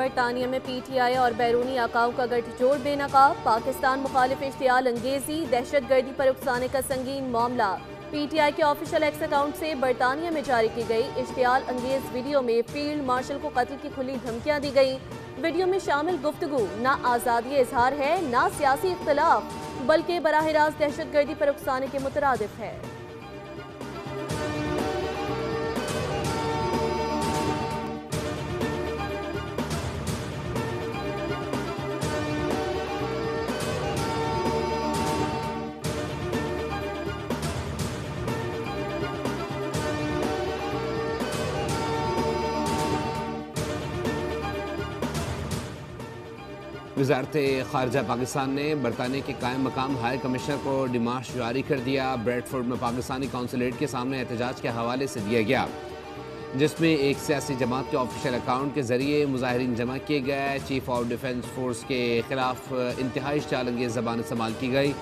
बरतानिया में PTI और बैरूनी आकाओं का गठजोड़ बेनकाब। पाकिस्तान मुखालिफ इश्तियाल अंगेजी दहशतगर्दी पर उकसाने का संगीन मामला। PTI के ऑफिशियल एक्स अकाउंट से बरतानिया में जारी की गई इश्तियाल अंगेज वीडियो में फील्ड मार्शल को कत्ल की खुली धमकियां दी गई। वीडियो में शामिल गुफ्तगू ना आज़ादी इजहार है ना सियासी इख्तलाफ, बल्कि बराह रास्त दहशतगर्दी पर उकसाने के मुतरादिफ है। वज़ारत ख़ारिजा पाकिस्तान ने बरतानिया के कायम मकाम हाई कमिश्नर को डिमाश जारी कर दिया। ब्रेडफोर्ड में पाकिस्तानी कौंसलेट के सामने एहतजाज के हवाले से दिया गया, जिसमें एक सियासी जमात के ऑफिशियल अकाउंट के जरिए मुजाहिरीन जमा किए गए। चीफ ऑफ डिफेंस फोर्स के खिलाफ इंतहाई इश्तियाल ज़बान इस्तेमाल की गई।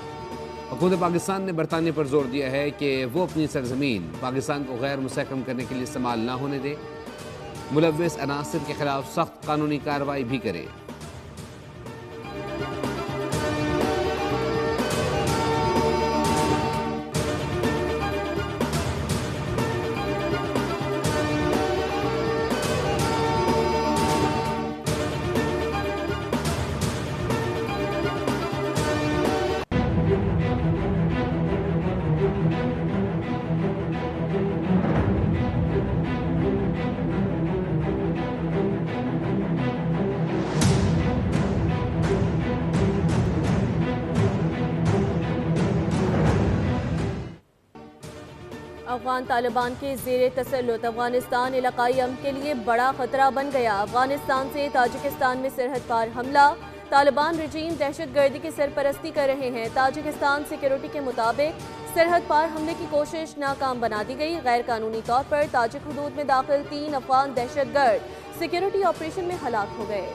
हुकूमत पाकिस्तान ने बरतानिया पर जोर दिया है कि वो अपनी सरजमीन पाकिस्तान को गैर मुस्तहकम करने के लिए इस्तेमाल ना होने दे, मुलव्विस अनासर के खिलाफ सख्त कानूनी कार्रवाई भी करे। अफगान तालिबान के ज़ेर तसल्लुत अफगानिस्तान इलाकाई अमन के लिए बड़ा खतरा बन गया। अफगानिस्तान से ताजिकिस्तान में सरहद पार हमला। तालिबान रजीम दहशतगर्दी की सरपरस्ती कर रहे हैं। ताजिकिस्तान सिक्योरिटी के मुताबिक सरहद पार हमले की कोशिश नाकाम बना दी गई। गैर कानूनी तौर पर ताजिक हुदूद में दाखिल 3 अफगान दहशतगर्द सिक्योरिटी ऑपरेशन में हलाक हो गए।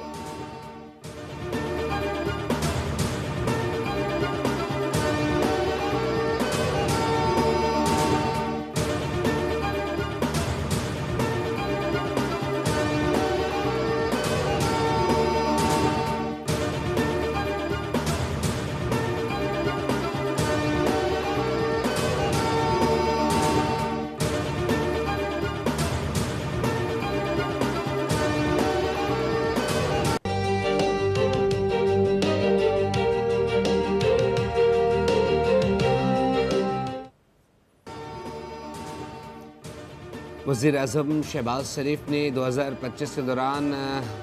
वज़ीर आज़म शहबाज शरीफ ने 2025 के दौरान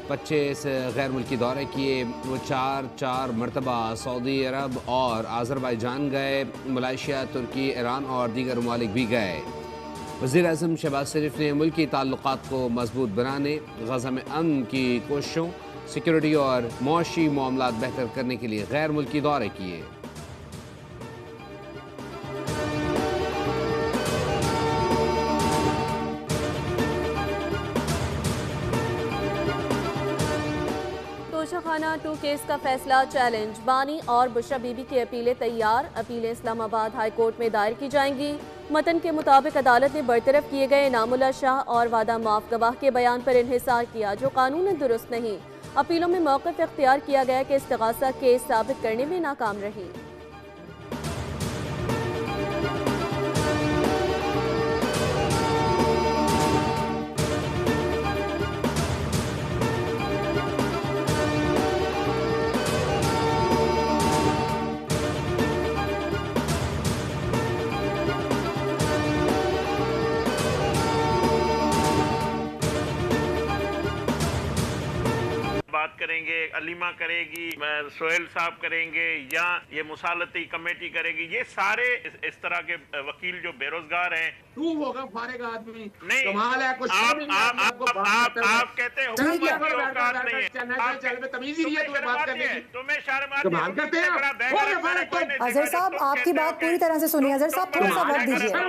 25 गैर मुल्की दौरे किए। वो चार मरतबा सऊदी अरब और आज़रबाईजान गए। मलेशिया, तुर्की, ईरान और दीगर ममालिक भी गए। वज़ीर आज़म शहबाज शरीफ ने मुल्की ताल्लुकात को मजबूत बनाने, गज़ा में अमन की कोशिशों, सिक्योरिटी और मुआशी मामलात बेहतर करने के लिए गैर मुल्की दौरे किए। तोशाखाना 2 केस का फैसला चैलेंज। बानी और बुशरा बीबी की अपीलें तैयार। अपीलें इस्लामाबाद हाई कोर्ट में दायर की जाएंगी। मतन के मुताबिक अदालत ने बरतरफ किए गए इनामुल्लाह शाह और वादा माफ गवाह के बयान पर इन्हिसार किया, जो कानून दुरुस्त नहीं। अपीलों में मौक़िफ़ इख्तियार किया गया कि इस्तिग़ासा केस साबित करने में नाकाम रही। बात करेंगे, अलीमा करेगी, सोहेल साहब करेंगे, या ये मुसालती कमेटी करेगी। ये सारे इस तरह के वकील जो बेरोजगार हैं। तू होगा फारिग आदमी, नहीं कमाल है। कुछ आप कहते हो औकात नहीं है, तमीज ही नहीं है तुम्हें बात करने की। तुम्हें शर्म आती कमाल करते हैं आप। अजहर साहब, आपकी बात पूरी तरह से सुनिए। अजहर साहब, थोड़ा सा वक्त दीजिए। तुम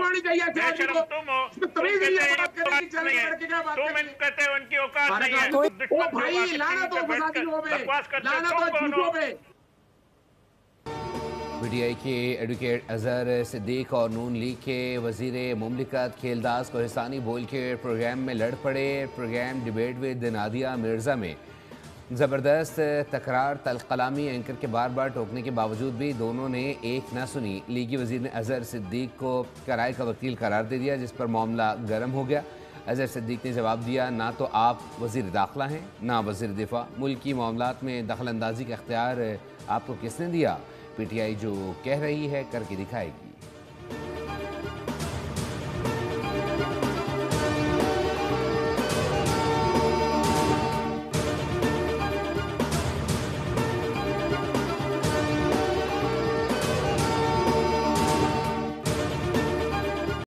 कहते हो उनकी औकात नहीं है। भाई लाना तो बकवास करते हो। PTI के एडवोकेट अजहर सिद्दीक और नून लीग के वजीर मुमलिकत खेलदास कोहिस्तानी बोल के प्रोग्राम में लड़ पड़े। Program debate with Nadia Mirza में ज़बरदस्त तकरार तल्ख कलामी एंकर के बार बार टोकने के बावजूद भी दोनों ने एक न सुनी। लीगी वजीर ने अजहर सिद्दीक को कराए का वकील करार दे दिया, जिस पर मामला गर्म हो गया। अजहर सिद्दीक ने जवाब दिया, ना तो आप वजीर दाखिला हैं ना वजीर दिफा, मुल्की मामलात में दखल अंदाजी का इख्तियार आपको किसने दिया? PTI जो कह रही है करके दिखाएगी।